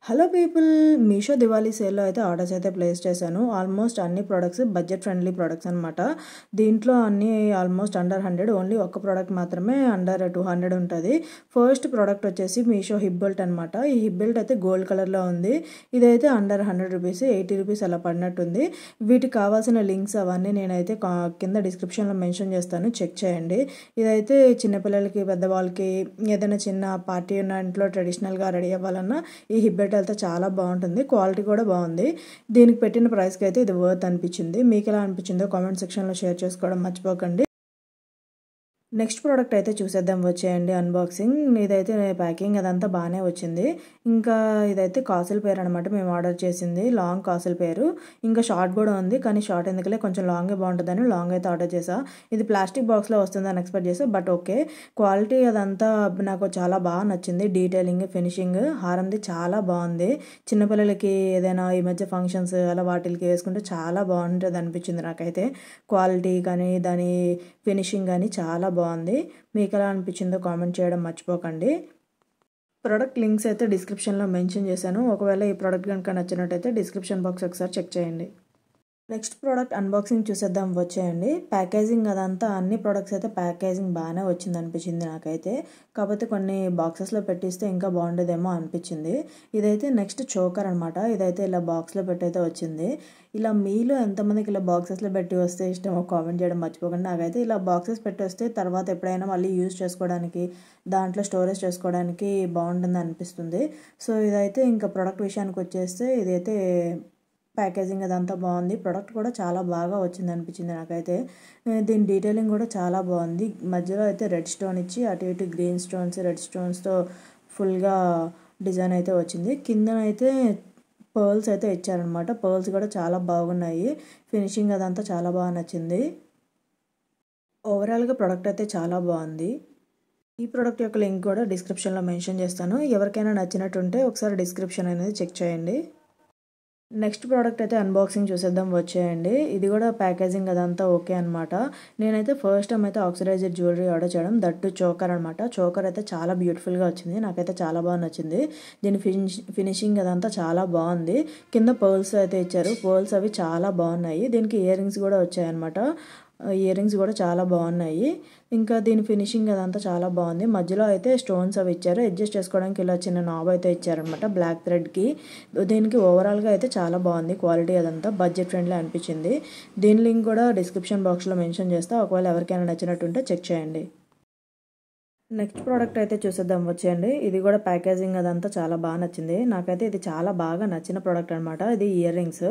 Hello people, Meesho Diwali సేల్లో అయితే orders అయితే ప్లేస్ చేశాను. ఆల్మోస్ట్ అన్ని ప్రోడక్ట్స్ బడ్జెట్ ఫ్రెండ్లీ ప్రోడక్ట్స్ అనమాట. దీంట్లో అన్ని ఆల్మోస్ట్ అండర్ 100, ఓన్లీ ఒక్క ప్రోడక్ట్ మాత్రమే అండర్ 200 ఉంటుంది. ఫస్ట్ ప్రోడక్ట్ వచ్చేసి మీషో హిప్ బెల్ట్ అనమాట. ఈ హిప్ బెల్ట్ అయితే గోల్డ్ కలర్లో ఉంది. ఇదైతే అండర్ 100 రూపీస్, 80 రూపీస్ అలా పడినట్టుంది. వీటికి కావాల్సిన లింక్స్ అవన్నీ నేనైతే కింద డిస్క్రిప్షన్లో మెన్షన్ చేస్తాను, చెక్ చేయండి. ఇదైతే చిన్నపిల్లలకి, పెద్దవాళ్ళకి, ఏదైనా చిన్న పార్టీ ఉన్న ఇంట్లో ట్రెడిషనల్గా రెడీ అవ్వాలన్నా ఈ హిప్ బెల్ట్ అయితే చాలా బాగుంటుంది. క్వాలిటీ కూడా బాగుంది. దీనికి పెట్టిన ప్రైస్కి అయితే ఇది వర్త్ అనిపించింది. మీకు ఎలా అనిపించిందో కామెంట్ సెక్షన్లో షేర్ చేసుకోవడం మర్చిపోకండి. నెక్స్ట్ ప్రోడక్ట్ అయితే చూసేద్దాం, వచ్చేయండి అన్బాక్సింగ్. ఇదైతే ప్యాకింగ్ అదంతా బాగానే వచ్చింది. ఇంకా ఇదైతే కాసుల పేరు అనమాట, మేము ఆర్డర్ చేసింది లాంగ్ కాసుల పేరు. ఇంకా షార్ట్ కూడా ఉంది, కానీ షార్ట్ ఎందుకులే, కొంచెం లాంగే బాగుంటుందని లాంగ్ అయితే ఆర్డర్ చేసా. ఇది ప్లాస్టిక్ బాక్స్లో వస్తుందని ఎక్స్పెక్ట్ చేసా, బట్ ఓకే. క్వాలిటీ అదంతా నాకు చాలా బాగా నచ్చింది. డీటెయిలింగ్, ఫినిషింగ్, హారంది చాలా బాగుంది. చిన్నపిల్లలకి ఏదైనా ఈ మధ్య ఫంక్షన్స్ అలా వాటికి వేసుకుంటే చాలా బాగుంటుంది అనిపించింది నాకైతే. క్వాలిటీ కానీ దాని ఫినిషింగ్ కానీ చాలా బాగుంది. మీకు ఎలా అనిపించిందో కామెంట్ చేయడం మర్చిపోకండి. ప్రోడక్ట్ లింక్స్ అయితే డిస్క్రిప్షన్లో మెన్షన్ చేశాను. ఒకవేళ ఈ ప్రోడక్ట్ కనుక నచ్చినట్టయితే డిస్క్రిప్షన్ బాక్స్ ఒకసారి చెక్ చేయండి. నెక్స్ట్ ప్రోడక్ట్ అన్బాక్సింగ్ చూసేద్దాం, వచ్చేయండి. ప్యాకేజింగ్ అదంతా అన్ని ప్రోడక్ట్స్ అయితే ప్యాకేజింగ్ బాగానే వచ్చింది అనిపించింది నాకైతే. కాకపోతే కొన్ని బాక్సెస్లో పెట్టిస్తే ఇంకా బాగుండేదేమో అనిపించింది. ఇదైతే నెక్స్ట్ చోకర్ అనమాట. ఇదైతే ఇలా బాక్స్లో పెట్టయితే వచ్చింది. ఇలా మీలో ఎంతమందికి ఇలా బాక్సెస్లో పెట్టి వస్తే ఇష్టమో కామెంట్ చేయడం మర్చిపోకండి. నాకైతే ఇలా బాక్సెస్ పెట్టి వస్తే తర్వాత ఎప్పుడైనా మళ్ళీ యూజ్ చేసుకోవడానికి, దాంట్లో స్టోరేజ్ చేసుకోవడానికి బాగుంటుంది అనిపిస్తుంది. సో ఇదైతే ఇంకా ప్రోడక్ట్ విషయానికి వచ్చేస్తే ఇదైతే ప్యాకేజింగ్ అదంతా బాగుంది. ప్రోడక్ట్ కూడా చాలా బాగా వచ్చింది అనిపించింది నాకైతే. దీని డీటెయిలింగ్ కూడా చాలా బాగుంది. మధ్యలో అయితే రెడ్ స్టోన్ ఇచ్చి అటు ఇటు గ్రీన్ స్టోన్స్, రెడ్ స్టోన్స్తో ఫుల్గా డిజైన్ అయితే వచ్చింది. కింద అయితే పర్ల్స్ అయితే ఇచ్చారనమాట. పర్ల్స్ కూడా చాలా బాగున్నాయి. ఫినిషింగ్ అదంతా చాలా బాగా నచ్చింది. ఓవరాల్గా ప్రోడక్ట్ అయితే చాలా బాగుంది. ఈ ప్రోడక్ట్ యొక్క లింక్ కూడా డిస్క్రిప్షన్లో మెన్షన్ చేస్తాను. ఎవరికైనా నచ్చినట్టుంటే ఒకసారి డిస్క్రిప్షన్ అనేది చెక్ చేయండి. నెక్స్ట్ ప్రోడక్ట్ అయితే అన్బాక్సింగ్ చూసేద్దాం, వచ్చేయండి. ఇది కూడా ప్యాకేజింగ్ అదంతా ఓకే అనమాట. నేనైతే ఫస్ట్ టైం అయితే ఆక్సిడైజర్ జ్యువెలరీ ఆర్డర్ చేయడం, దట్టు చోకర్ అనమాట. చోకర్ అయితే చాలా బ్యూటిఫుల్గా వచ్చింది. నాకైతే చాలా బాగా నచ్చింది. దీని ఫినిషింగ్ అదంతా చాలా బాగుంది. కింద పర్ల్స్ అయితే ఇచ్చారు. పర్ల్స్ అవి చాలా బాగున్నాయి. దీనికి ఇయర్ రింగ్స్ కూడా వచ్చాయన్నమాట. ఇయర్ రింగ్స్ కూడా చాలా బాగున్నాయి. ఇంకా దీని ఫినిషింగ్ అదంతా చాలా బాగుంది. మధ్యలో అయితే స్టోన్స్ అవి ఇచ్చారు. అడ్జస్ట్ చేసుకోవడానికి ఇలా చిన్న నాబ్ అయితే ఇచ్చారనమాట బ్లాక్ థ్రెడ్కి. దీనికి ఓవరాల్గా అయితే చాలా బాగుంది. క్వాలిటీ అదంతా బడ్జెట్ ఫ్రెండ్లీ అనిపించింది. దీని లింక్ కూడా డిస్క్రిప్షన్ బాక్స్లో మెన్షన్ చేస్తా. ఒకవేళ ఎవరికైనా నచ్చినట్టుంటే చెక్ చేయండి. నెక్స్ట్ ప్రోడక్ట్ అయితే చూసేద్దాం, వచ్చేయండి. ఇది కూడా ప్యాకేజింగ్ అదంతా చాలా బాగా నచ్చింది నాకైతే. ఇది చాలా బాగా నచ్చిన ప్రోడక్ట్ అనమాట. ఇది ఇయర్ రింగ్స్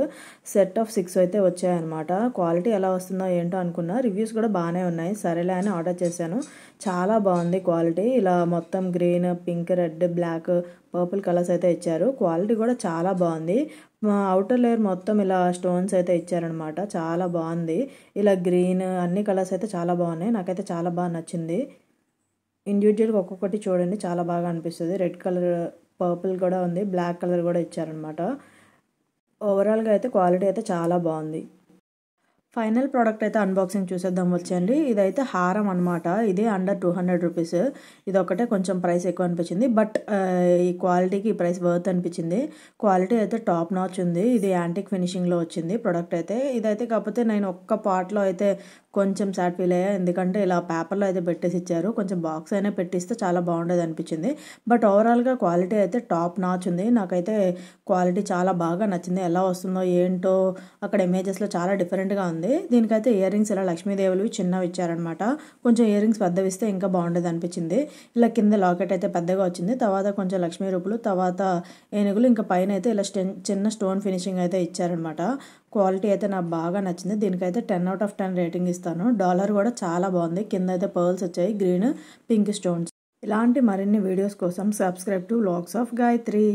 సెట్ ఆఫ్ 6 అయితే వచ్చాయన్నమాట. క్వాలిటీ ఎలా వస్తుందో ఏంటో అనుకున్నా, రివ్యూస్ కూడా బాగానే ఉన్నాయి. సరేలే అని ఆర్డర్ చేశాను. చాలా బాగుంది క్వాలిటీ. ఇలా మొత్తం green, pink, red, black, purple colours అయితే ఇచ్చారు. క్వాలిటీ కూడా చాలా బాగుంది. అవుటర్ లేయర్ మొత్తం ఇలా స్టోన్స్ అయితే ఇచ్చారనమాట. చాలా బాగుంది. ఇలా గ్రీన్ అన్ని కలర్స్ అయితే చాలా బాగున్నాయి. నాకైతే చాలా బాగా నచ్చింది. ఇండివిజువల్గా ఒక్కొక్కటి చూడండి, చాలా బాగా అనిపిస్తుంది. రెడ్ కలర్, పర్పుల్ కూడా ఉంది, బ్లాక్ కలర్ కూడా ఇచ్చారనమాట. ఓవరాల్గా అయితే క్వాలిటీ అయితే చాలా బాగుంది. ఫైనల్ ప్రోడక్ట్ అయితే అన్బాక్సింగ్ చూసేద్దాం, వచ్చేయండి. ఇదైతే హారం అనమాట. ఇది అండర్ 200 రూపీస్. ఇది ఒకటే కొంచెం ప్రైస్ ఎక్కువ అనిపించింది, బట్ ఈ క్వాలిటీకి ఈ ప్రైస్ వర్త్ అనిపించింది. క్వాలిటీ అయితే టాప్ నాచ్ ఉంది. ఇది యాంటిక్ ఫినిషింగ్లో వచ్చింది ప్రోడక్ట్ అయితే. ఇదైతే కాకపోతే నేను ఒక్క పార్ట్లో అయితే కొంచెం సాడ్ ఫీల్ అయ్యా. ఎందుకంటే ఇలా పేపర్లో అయితే పెట్టేసి ఇచ్చారు. కొంచెం బాక్స్ అయినా పెట్టిస్తే చాలా బాగుండేది అనిపించింది. బట్ ఓవరాల్గా క్వాలిటీ అయితే టాప్ నాచ్ ఉంది. నాకైతే క్వాలిటీ చాలా బాగా నచ్చింది. ఎలా వస్తుందో ఏంటో అక్కడ ఇమేజెస్లో చాలా డిఫరెంట్గా ఉంది. దీనికైతే ఇయర్ రింగ్స్ ఇలా లక్ష్మీదేవులు చిన్నవి ఇచ్చారనమాట. కొంచెం ఇయర్ రింగ్స్ పెద్దవి ఇస్తే ఇంకా బాగుండేది అనిపించింది. ఇలా కింద లాకెట్ అయితే పెద్దగా వచ్చింది. తర్వాత కొంచెం లక్ష్మీ రూపులు, తర్వాత ఏనుగులు, ఇంకా పైన అయితే ఇలా చిన్న స్టోన్ ఫినిషింగ్ అయితే ఇచ్చారనమాట. క్వాలిటీ అయితే నాకు బాగా నచ్చింది. దీనికైతే 10/10 రేటింగ్ ఇస్తాను. డాలర్ కూడా చాలా బాగుంది. కింద అయితే పర్ల్స్ వచ్చాయి, గ్రీన్, పింక్ స్టోన్స్. ఇలాంటి మరిన్ని వీడియోస్ కోసం subscribe to vlogs of Gayatri.